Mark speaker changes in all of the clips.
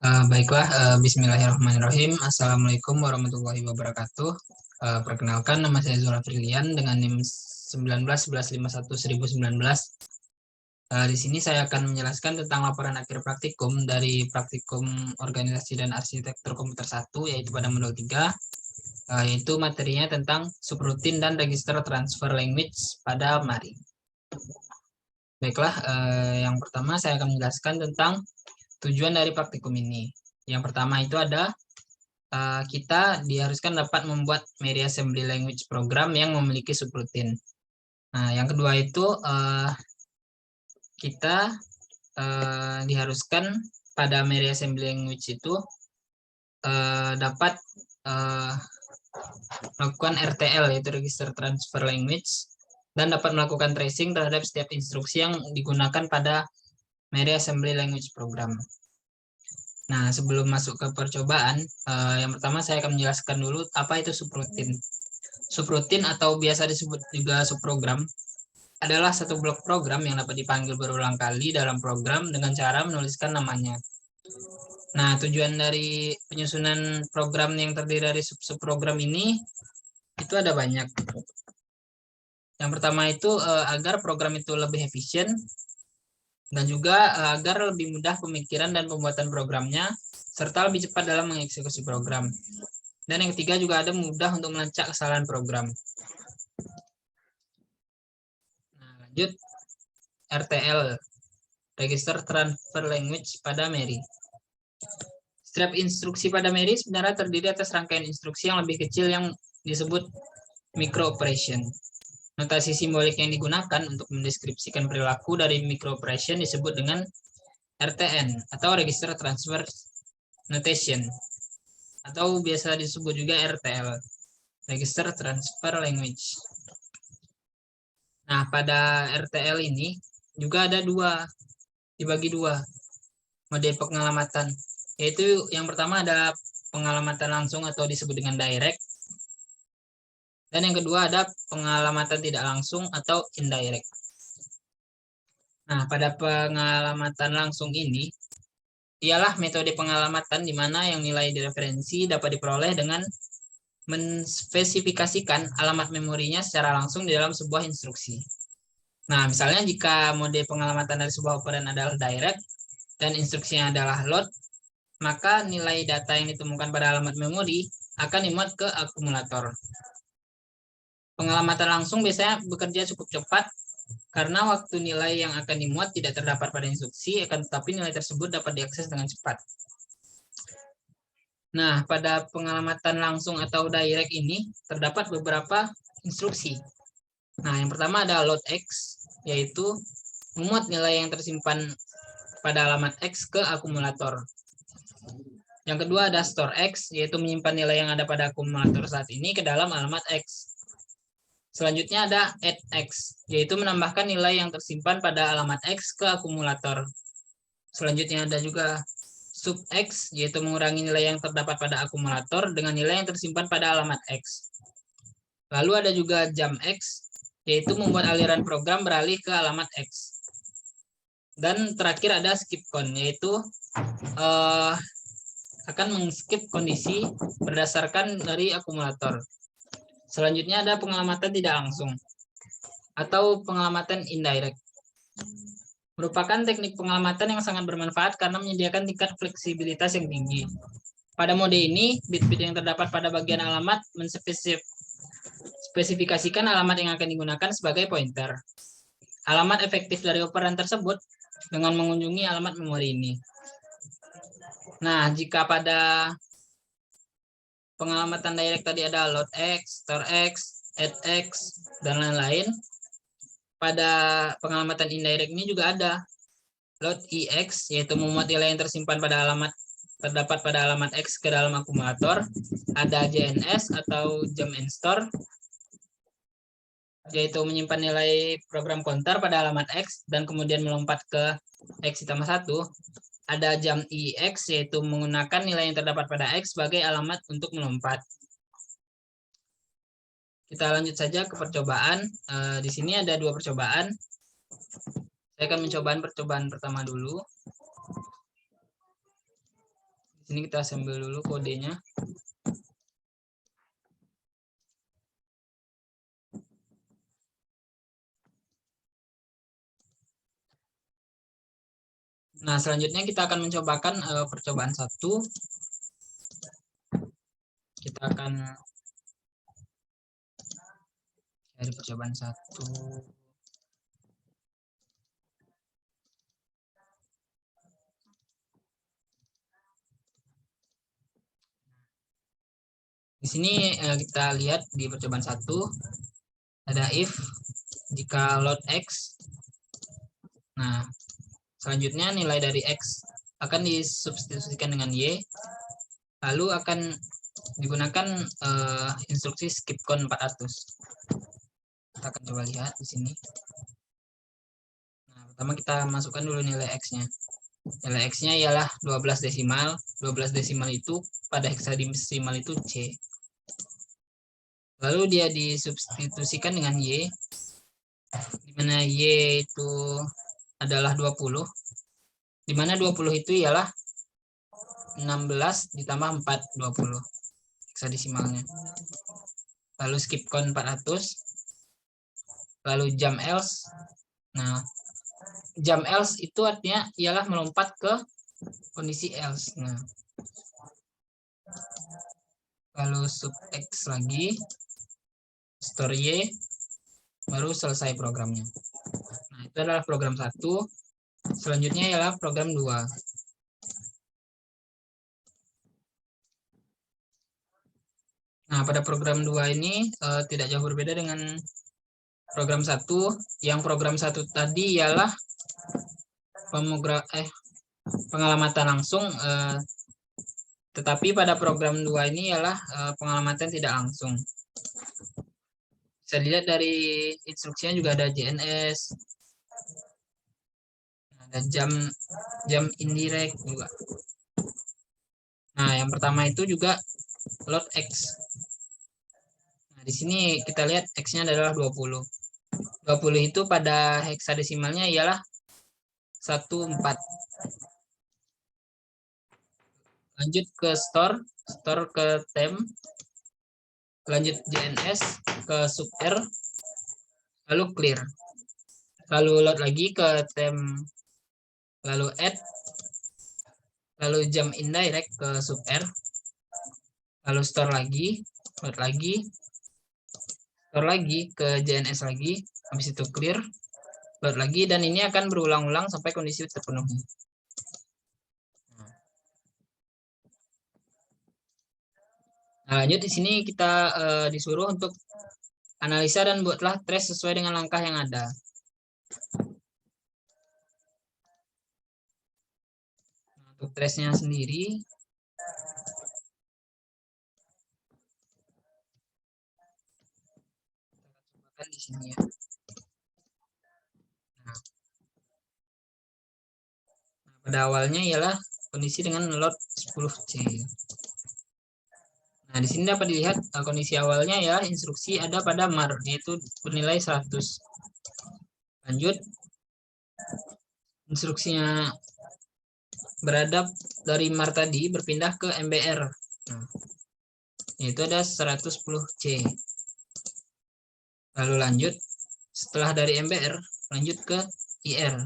Speaker 1: Baiklah, Bismillahirrahmanirrahim. Assalamualaikum warahmatullahi wabarakatuh. Perkenalkan, nama saya Zura Frilian dengan NIM 19 11 51 1019. Di sini saya akan menjelaskan tentang laporan akhir praktikum dari praktikum organisasi dan arsitektur komputer 1, yaitu pada modul 3, yaitu materinya tentang subroutine dan register transfer language pada Mari. Baiklah, yang pertama saya akan menjelaskan tentang tujuan dari praktikum ini. Yang pertama itu ada kita diharuskan dapat membuat Mari Assembly Language program yang memiliki subroutine. Nah, yang kedua itu kita diharuskan pada Mari Assembly Language itu dapat melakukan RTL, yaitu Register Transfer Language, dan dapat melakukan tracing terhadap setiap instruksi yang digunakan pada Mari Assembly Language program. Nah, sebelum masuk ke percobaan, yang pertama saya akan menjelaskan dulu apa itu subroutine. Subroutine atau biasa disebut juga subprogram adalah satu blok program yang dapat dipanggil berulang kali dalam program dengan cara menuliskan namanya. Nah, tujuan dari penyusunan program yang terdiri dari subprogram ini itu ada banyak. Yang pertama itu agar program itu lebih efisien, dan juga agar lebih mudah pemikiran dan pembuatan programnya, serta lebih cepat dalam mengeksekusi program. Dan yang ketiga juga ada mudah untuk melacak kesalahan program. Nah, lanjut, RTL, Register Transfer Language pada Mari. Setiap instruksi pada Mari sebenarnya terdiri atas rangkaian instruksi yang lebih kecil yang disebut micro operation. Notasi simbolik yang digunakan untuk mendeskripsikan perilaku dari micro operation disebut dengan RTN atau Register Transfer Notation, atau biasa disebut juga RTL, Register Transfer Language. Nah, pada RTL ini juga ada dibagi dua mode pengalamatan, yaitu yang pertama ada pengalamatan langsung atau disebut dengan direct, dan yang kedua ada pengalamatan tidak langsung atau indirect. Nah, pada pengalamatan langsung ini ialah metode pengalamatan di mana yang nilai direferensi dapat diperoleh dengan menspesifikasikan alamat memorinya secara langsung di dalam sebuah instruksi. Nah, misalnya jika mode pengalamatan dari sebuah operan adalah direct dan instruksinya adalah load, maka nilai data yang ditemukan pada alamat memori akan dimuat ke akumulator. Pengalamatan langsung biasanya bekerja cukup cepat karena waktu nilai yang akan dimuat tidak terdapat pada instruksi, akan tetapi nilai tersebut dapat diakses dengan cepat. Nah, pada pengalamatan langsung atau direct ini terdapat beberapa instruksi. Nah, yang pertama ada load X, yaitu memuat nilai yang tersimpan pada alamat X ke akumulator. Yang kedua ada store X, yaitu menyimpan nilai yang ada pada akumulator saat ini ke dalam alamat X. Selanjutnya ada add X, yaitu menambahkan nilai yang tersimpan pada alamat X ke akumulator. Selanjutnya ada juga sub X, yaitu mengurangi nilai yang terdapat pada akumulator dengan nilai yang tersimpan pada alamat X. Lalu ada juga jump X, yaitu membuat aliran program beralih ke alamat X. Dan terakhir ada skip con, yaitu akan mengskip kondisi berdasarkan dari akumulator. Selanjutnya ada pengalamatan tidak langsung atau pengalamatan indirect. Merupakan teknik pengalamatan yang sangat bermanfaat karena menyediakan tingkat fleksibilitas yang tinggi. Pada mode ini, bit-bit yang terdapat pada bagian alamat menspesifikasikan alamat yang akan digunakan sebagai pointer. Alamat efektif dari operan tersebut dengan mengunjungi alamat memori ini. Nah, jika pada pengalamatan direct tadi ada load X, store X, add X, dan lain-lain, pada pengalamatan indirect ini juga ada load EX, yaitu memuat nilai yang tersimpan pada terdapat pada alamat X ke dalam akumulator. Ada JNS atau jump and store, yaitu menyimpan nilai program counter pada alamat X dan kemudian melompat ke X ditambah 1. Ada jump EX, yaitu menggunakan nilai yang terdapat pada X sebagai alamat untuk melompat. Kita lanjut saja ke percobaan. Di sini ada 2 percobaan. Saya akan mencoba percobaan pertama dulu. Di sini kita sambil dulu kodenya. Nah, selanjutnya kita akan mencobakan percobaan 1. Kita akan dari percobaan 1. Di sini kita lihat di percobaan 1 ada if jika load X. Nah, selanjutnya nilai dari X akan disubstitusikan dengan Y, lalu akan digunakan instruksi skip count 400. Kita akan coba lihat di sini. Nah, pertama kita masukkan dulu nilai X-nya. Nilai X-nya ialah 12 desimal. 12 desimal itu pada heksadesimal itu C. Lalu dia disubstitusikan dengan Y, di mana Y itu adalah 20, di mana 20 itu ialah 16 ditambah 4, 20 heksadesimalnya. Lalu skip count 400, lalu jump else. Nah, jump else itu artinya ialah melompat ke kondisi else. Nah, lalu sub X lagi, store Y, baru selesai programnya. Nah, itu adalah program 1. Selanjutnya ialah program 2. Nah, pada program 2 ini tidak jauh berbeda dengan program 1. Yang program 1 tadi ialah pengalamatan langsung, tetapi pada program 2 ini ialah pengalamatan tidak langsung. Bisa dilihat dari instruksinya juga ada JNS, ada jam indirect juga. Nah, yang pertama itu juga load X. Nah, di sini kita lihat X-nya adalah 20. 20 itu pada heksadesimalnya ialah 14. Lanjut ke store ke temp, lanjut JNS ke sub R, lalu clear. Lalu load lagi ke temp, lalu add, lalu jump indirect ke sub R, lalu store lagi, load lagi, store lagi ke JNS lagi, habis itu clear, load lagi, dan ini akan berulang-ulang sampai kondisi terpenuhi. Nah, lanjut di sini kita disuruh untuk analisa dan buatlah trace sesuai dengan langkah yang ada. Nah, untuk trace-nya sendiri, kita cobakan di sini ya. Nah, pada awalnya ialah kondisi dengan load 10C. Nah, di sini dapat dilihat kondisi awalnya ya instruksi ada pada mar, yaitu bernilai 100. Lanjut, instruksinya beradab dari mar tadi berpindah ke MBR. Nah, yaitu ada 110C. Lalu lanjut, setelah dari MBR, lanjut ke IR.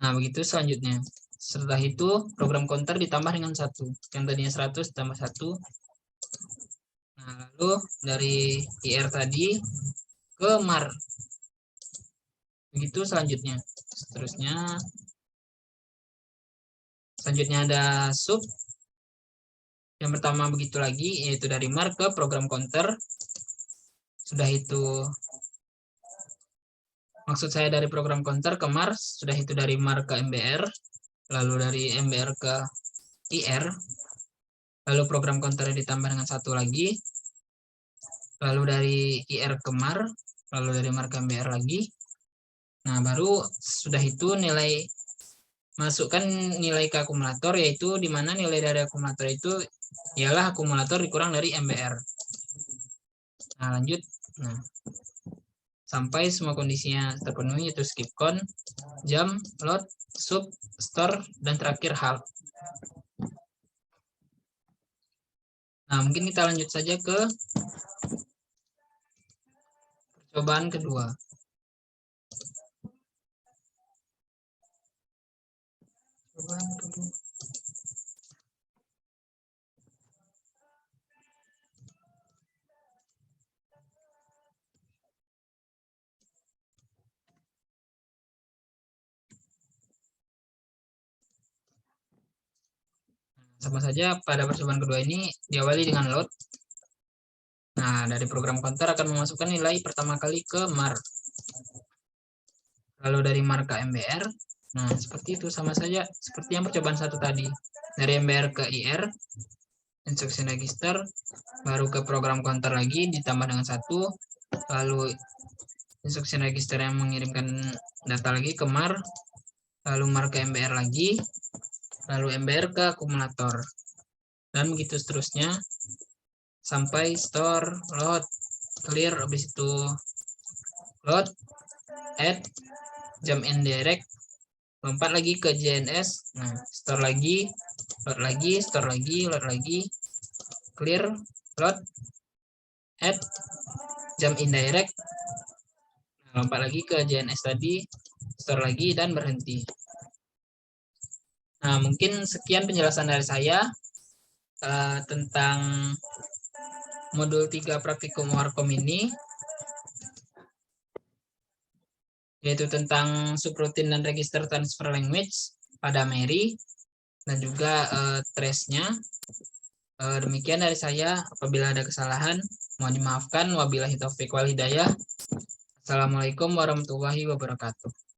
Speaker 1: Nah, begitu selanjutnya. Setelah itu, program counter ditambah dengan 1. Yang tadinya 100 tambah 1. Nah, lalu dari IR tadi ke MAR. Begitu selanjutnya. Selanjutnya ada sub. Yang pertama begitu lagi, yaitu dari MAR ke program counter. Sudah itu, maksud saya dari program counter ke MAR, sudah itu dari MAR ke MBR. Lalu dari MBR ke IR, lalu program counter ditambah dengan 1 lagi, lalu dari IR ke MAR, lalu dari MAR ke MBR lagi. Nah, baru sudah itu nilai, masukkan nilai ke akumulator, yaitu di mana nilai dari akumulator itu ialah akumulator dikurang dari MBR. Nah, lanjut. Nah, sampai semua kondisinya terpenuhi, yaitu skip count, jam, load, sub, store, dan terakhir halt. Nah, mungkin kita lanjut saja ke percobaan kedua. Sama saja pada percobaan kedua ini diawali dengan load. Nah, dari program counter akan memasukkan nilai pertama kali ke mar. Lalu dari mar ke MBR. Nah, seperti itu, sama saja seperti yang percobaan satu tadi. Dari MBR ke IR, instruction register, baru ke program counter lagi ditambah dengan 1, lalu instruction register yang mengirimkan data lagi ke mar, lalu mar ke MBR lagi, lalu MBR ke akumulator, dan begitu seterusnya sampai store, load, clear, habis itu load, add, jump indirect, lompat lagi ke JNS, nah store lagi, load lagi, store lagi, load lagi, clear, load, add, jump indirect, nah, lompat lagi ke JNS tadi, store lagi, dan berhenti. Nah, mungkin sekian penjelasan dari saya tentang modul 3 praktikum Warkom ini, yaitu tentang subroutine dan register transfer language pada Mary, dan juga trace-nya. Demikian dari saya. Apabila ada kesalahan, mohon dimaafkan. Wabillahi taufiq wal hidayah. Assalamualaikum warahmatullahi wabarakatuh.